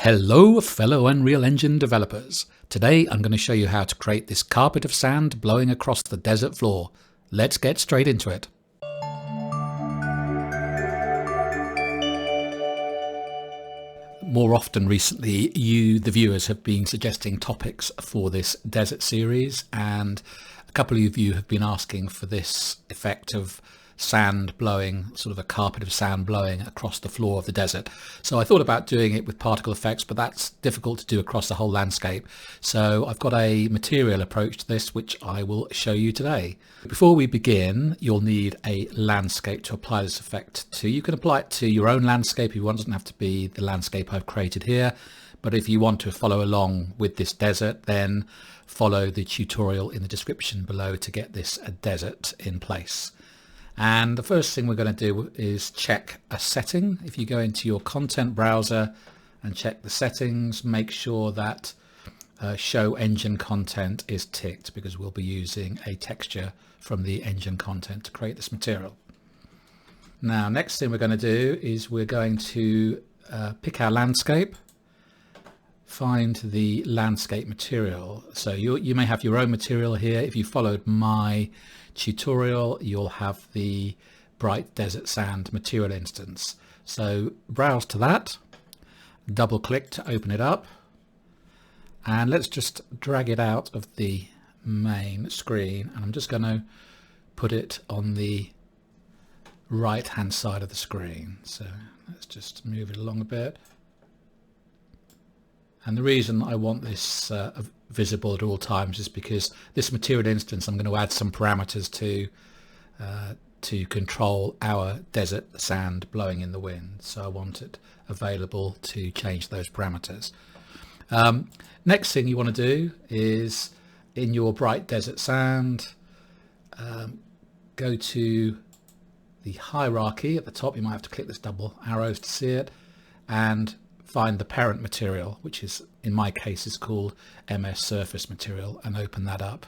Hello fellow Unreal Engine developers. Today I'm going to show you how to create this carpet of sand blowing across the desert floor. Let's get straight into it. More often recently, you, the viewers, have been suggesting topics for this desert series, and a couple of you have been asking for this effect of sand blowing, sort of a carpet of sand blowing across the floor of the desert. So I thought about doing it with particle effects, but that's difficult to do across the whole landscape. So I've got a material approach to this, which I will show you today. Before we begin, you'll need a landscape to apply this effect to. You can apply it to your own landscape if you want. It doesn't have to be the landscape I've created here. But if you want to follow along with this desert, then follow the tutorial in the description below to get this desert in place. And the first thing we're going to do is check a setting. If you go into your content browser and check the settings, make sure that show engine content is ticked, because we'll be using a texture from the engine content to create this material. Now, next thing we're going to do is we're going to pick our landscape, find the landscape material. So you may have your own material here. If you followed my tutorial, you'll have the bright desert sand material instance. So browse to that, double click to open it up, and let's just drag it out of the main screen, and I'm just going to put it on the right hand side of the screen. So let's just move it along a bit. And the reason I want this visible at all times is because this material instance, I'm going to add some parameters to control our desert sand blowing in the wind. So I want it available to change those parameters. Next thing you want to do is, in your bright desert sand, go to the hierarchy at the top. You might have to click this double arrows to see it, and find the parent material, which is, in my case, is called MS Surface Material, and open that up.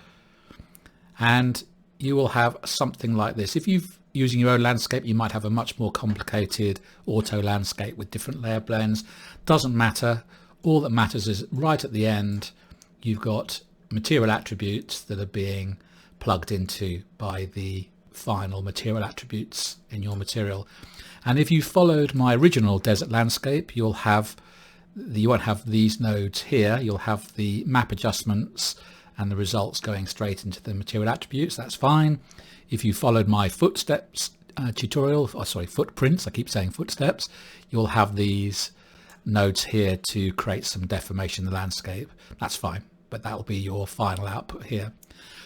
And you will have something like this. If you're using your own landscape, you might have a much more complicated auto landscape with different layer blends. Doesn't matter. All that matters is right at the end, you've got material attributes that are being plugged into by the final material attributes in your material. And if you followed my original desert landscape, you won't have these nodes here. You'll have the map adjustments and the results going straight into the material attributes. That's fine. If you followed my footsteps tutorial, footprints, I keep saying footsteps, you'll have these nodes here to create some deformation in the landscape. That's fine, but that will be your final output here.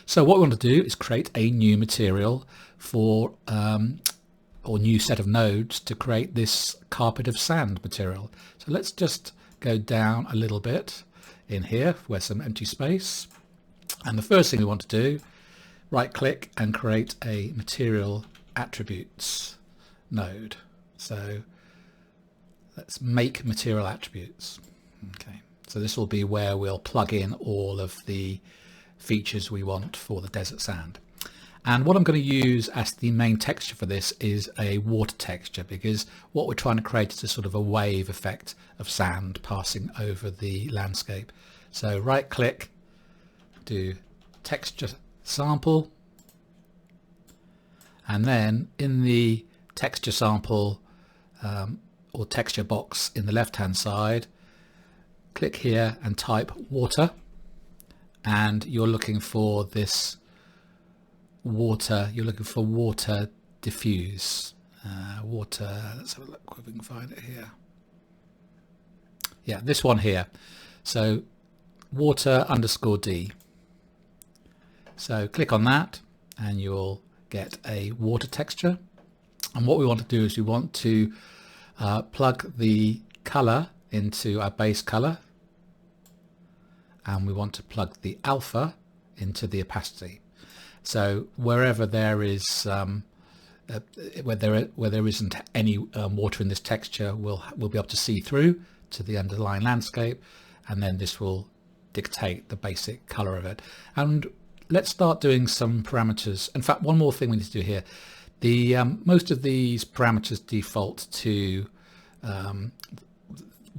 So what we want to do is create a new material for or new set of nodes to create this carpet of sand material. So let's just go down a little bit in here where some empty space. And the first thing we want to do, right click and create a material attributes node. So let's make material attributes. Okay, so this will be where we'll plug in all of the features we want for the desert sand. And what I'm going to use as the main texture for this is a water texture, because what we're trying to create is a sort of a wave effect of sand passing over the landscape. So right click, do texture sample, and then in the texture sample or texture box in the left hand side, click here and type water, and you're looking for this water, water diffuse. Water, let's have a look if we can find it here. Yeah, this one here. So water _D. So click on that and you'll get a water texture. And what we want to do is we want to plug the color into our base color, and we want to plug the alpha into the opacity. So wherever there is where there isn't any water in this texture, we'll be able to see through to the underlying landscape, and then this will dictate the basic color of it. And let's start doing some parameters. In fact, one more thing we need to do here. The most of these parameters default to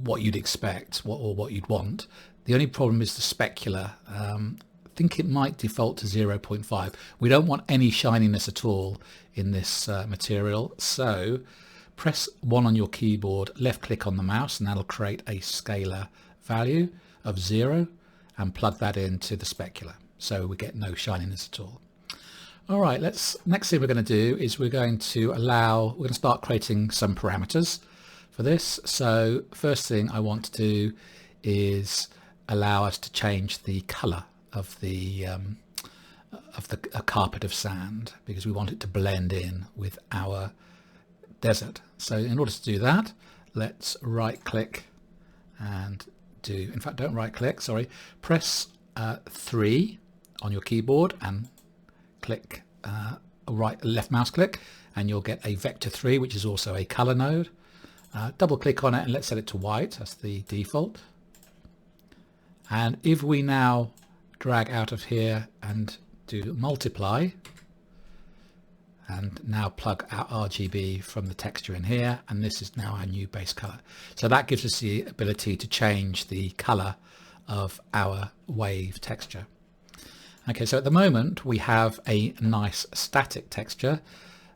what you'd expect or what you'd want. The only problem is the specular. I think it might default to 0.5. We don't want any shininess at all in this material, so press 1 on your keyboard, left click on the mouse, and that'll create a scalar value of 0 and plug that into the specular, so we get no shininess at all. All right, next thing we're going to do is we're going to start creating some parameters for this. So first thing I want to do is allow us to change the color of a carpet of sand, because we want it to blend in with our desert. So in order to do that, let's right click and in fact don't right click, sorry, press 3 on your keyboard and click left mouse click, and you'll get a vector 3, which is also a color node. Double click on it and let's set it to white. That's the default. And if we now drag out of here and do multiply, and now plug our RGB from the texture in here, and this is now our new base color. So that gives us the ability to change the color of our wave texture. Okay, so at the moment we have a nice static texture.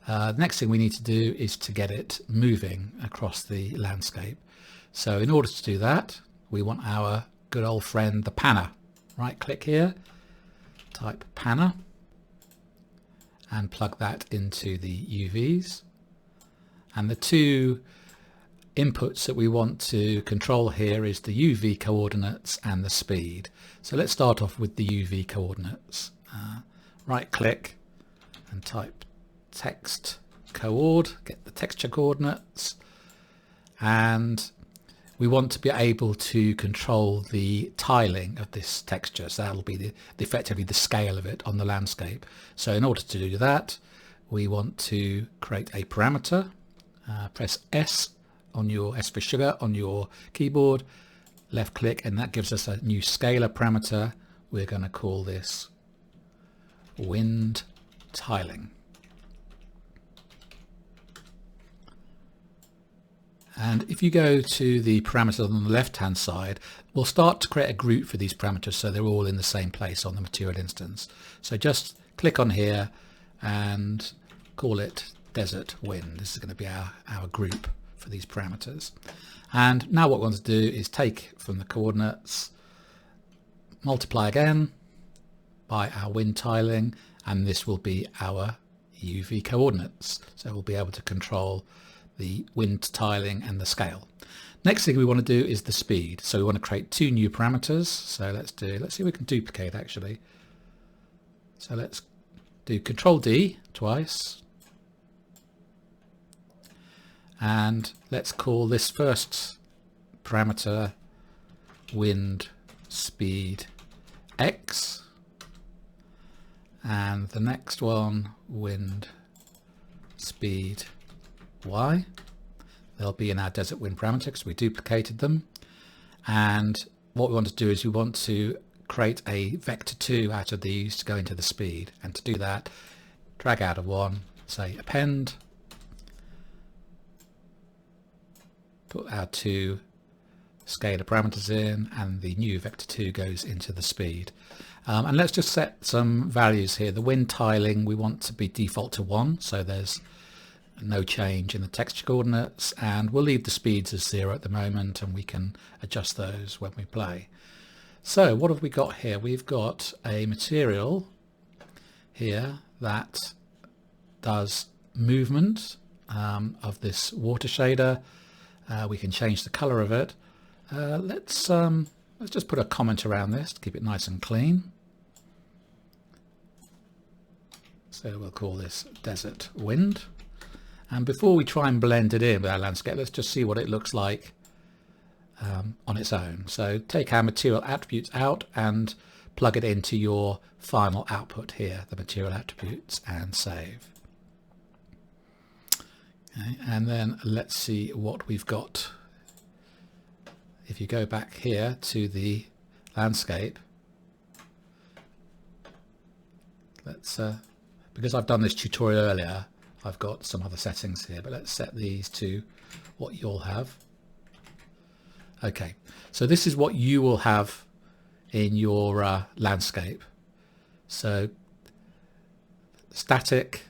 The next thing we need to do is to get it moving across the landscape. So in order to do that, we want our good old friend the panner. Right click here, type panner, and plug that into the UVs. And the two inputs that we want to control here is the UV coordinates and the speed. So let's start off with the UV coordinates. Right click and type text coord, get the texture coordinates, and we want to be able to control the tiling of this texture. So that'll be effectively the scale of it on the landscape. So in order to do that, we want to create a parameter. Press S for sugar on your keyboard, left click, and that gives us a new scalar parameter. We're going to call this wind tiling. And if you go to the parameters on the left hand side, we'll start to create a group for these parameters so they're all in the same place on the material instance. So just click on here and call it desert wind. This is going to be our group for these parameters. And now what we want to do is take from the coordinates, multiply again by our wind tiling, and this will be our UV coordinates. So we'll be able to control the wind tiling and the scale. Next thing we want to do is the speed. So we want to create two new parameters. So let's see if we can duplicate actually. So let's do Control D twice. And let's call this first parameter wind speed X, and the next one wind speed Y. They'll be in our desert wind parameter because we duplicated them. And what we want to do is we want to create a vector 2 out of these to go into the speed. And to do that, drag out of one, say append, put our two scalar parameters in, and the new vector 2 goes into the speed. And let's just set some values here. The wind tiling we want to be default to 1, so there's no change in the texture coordinates, and we'll leave the speeds as 0 at the moment, and we can adjust those when we play. So what have we got here? We've got a material here that does movement of this water shader. We can change the color of it. Let's just put a comment around this to keep it nice and clean. So we'll call this desert wind. And before we try and blend it in with our landscape, let's just see what it looks like on its own. So take our material attributes out and plug it into your final output here, the material attributes, and save. Okay, and then let's see what we've got. If you go back here to the landscape, let's because I've done this tutorial earlier, I've got some other settings here, but let's set these to what you'll have. Okay, so this is what you will have in your landscape. So static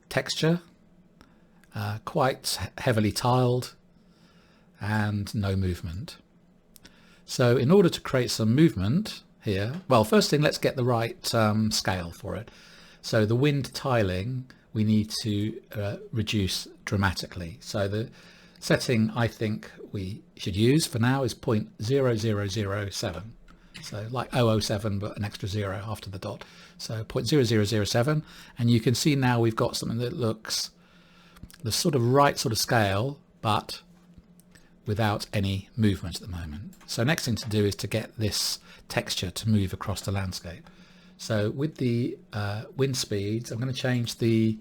texture, quite heavily tiled, and no movement. So in order to create some movement here, well, first thing, let's get the right scale for it. So the wind tiling we need to reduce dramatically. So the setting I think we should use for now is 0.0007. So like 007 but an extra 0 after the dot. So 0.0007, and you can see now we've got something that looks the sort of right sort of scale but without any movement at the moment. So next thing to do is to get this texture to move across the landscape. So with the wind speeds, I'm going to change the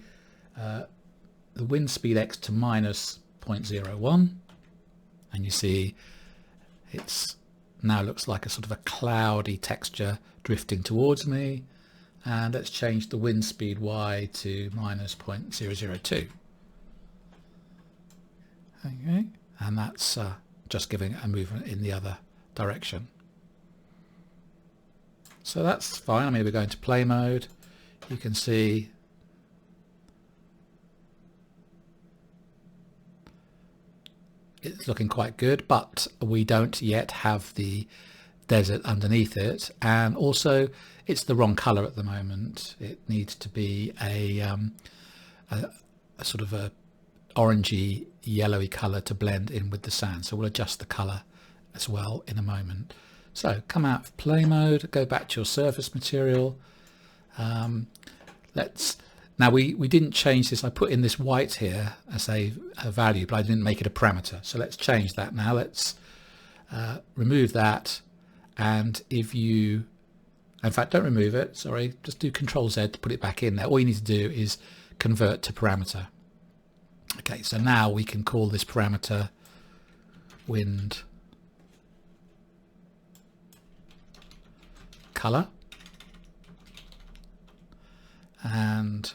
wind speed X to minus 0.01, and you see it's now looks like a sort of a cloudy texture drifting towards me. And let's change the wind speed Y to minus 0.002. Okay, and that's just giving a movement in the other direction. So that's fine. I mean, we're going to play mode. You can see it's looking quite good, but we don't yet have the desert underneath it, and also it's the wrong color at the moment. It needs to be a sort of a orangey yellowy color to blend in with the sand. So we'll adjust the color as well in a moment. So come out of play mode, go back to your surface material. Now we didn't change this. I put in this white here as a value, but I didn't make it a parameter. So let's change that now. Let's remove that. And if you, in fact, don't remove it, sorry, just do Control Z to put it back in there. All you need to do is convert to parameter. Okay, so now we can call this parameter wind color. And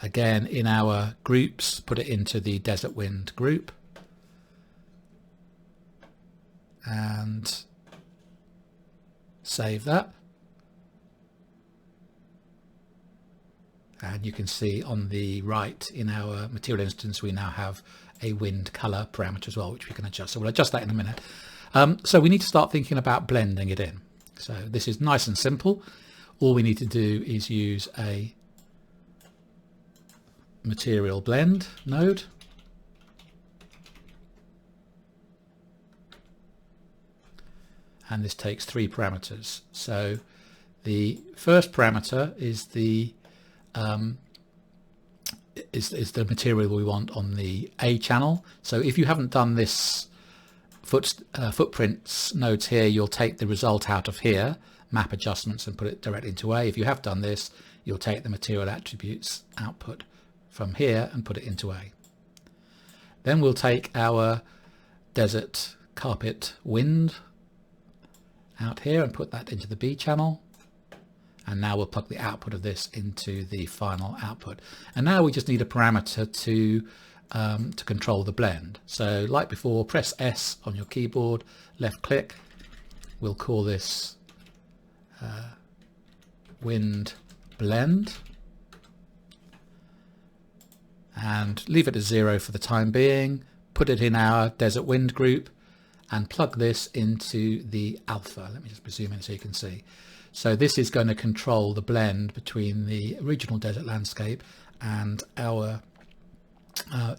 again, in our groups, put it into the desert wind group. And save that. And you can see on the right in our material instance, we now have a wind color parameter as well, which we can adjust. So we'll adjust that in a minute. So we need to start thinking about blending it in. So this is nice and simple. All we need to do is use a material blend node. And this takes 3 parameters. So the first parameter is the material we want on the A channel. So if you haven't done this footprints nodes here, you'll take the result out of here, map adjustments, and put it directly into A. If you have done this, you'll take the material attributes output from here and put it into A. Then we'll take our desert carpet wind out here and put that into the B channel. And now we'll plug the output of this into the final output. And now we just need a parameter to control the blend. So like before, press S on your keyboard, left click. We'll call this wind blend. And leave it at 0 for the time being. Put it in our desert wind group and plug this into the alpha. Let me just zoom in so you can see. So this is going to control the blend between the original desert landscape and our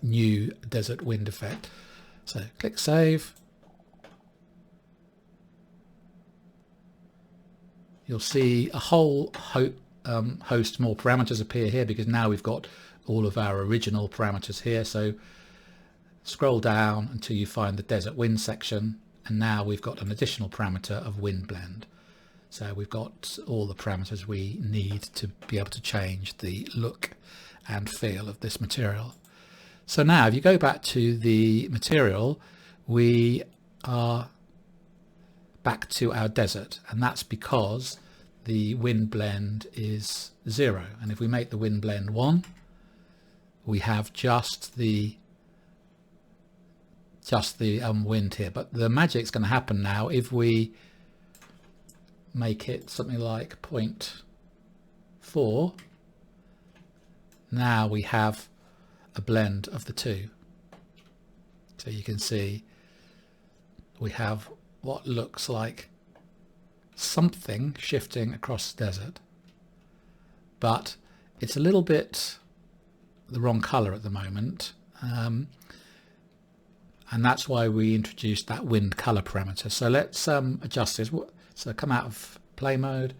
new desert wind effect. So click save. You'll see a whole host more parameters appear here because now we've got all of our original parameters here. So scroll down until you find the desert wind section, and now we've got an additional parameter of wind blend. So we've got all the parameters we need to be able to change the look and feel of this material. So now if you go back to the material, we are back to our desert, and that's because the wind blend is 0. And if we make the wind blend 1, we have just the just the wind here, but the magic's going to happen now if we make it something like 0.4. Now we have a blend of the two. So you can see we have what looks like something shifting across the desert, but it's a little bit the wrong color at the moment, and that's why we introduced that wind color parameter. So let's adjust this. So come out of play mode,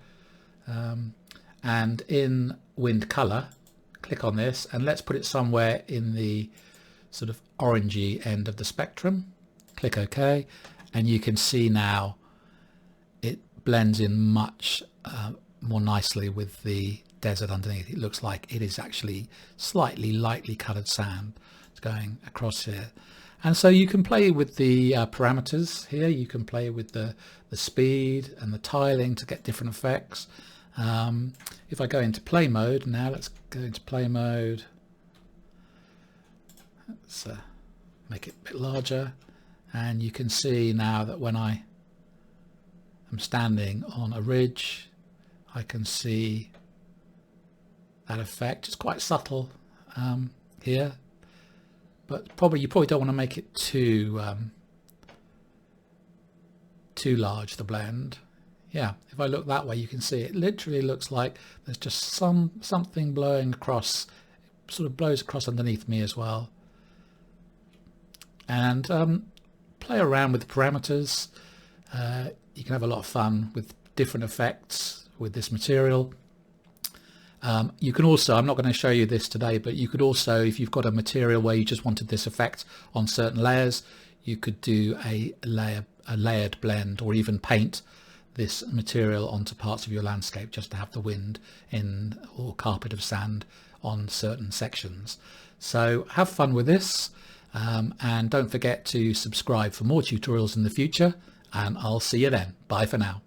and in wind color, click on this, and let's put it somewhere in the sort of orangey end of the spectrum. Click OK, and you can see now it blends in much more nicely with the desert underneath. It looks like it is actually slightly lightly colored sand going across here. And so you can play with the parameters here. You can play with the speed and the tiling to get different effects. If I go into play mode now, let's go into play mode. Let's make it a bit larger, and you can see now that when I am standing on a ridge, I can see that effect. It's quite subtle here, but you probably don't want to make it too large, the blend. Yeah, if I look that way, you can see it literally looks like there's just something blowing across, sort of blows across underneath me as well. And play around with the parameters. You can have a lot of fun with different effects with this material. You can also, I'm not going to show you this today, but you could also, if you've got a material where you just wanted this effect on certain layers, you could do a layered blend, or even paint this material onto parts of your landscape just to have the wind in, or carpet of sand on certain sections. So have fun with this, and don't forget to subscribe for more tutorials in the future, and I'll see you then. Bye for now.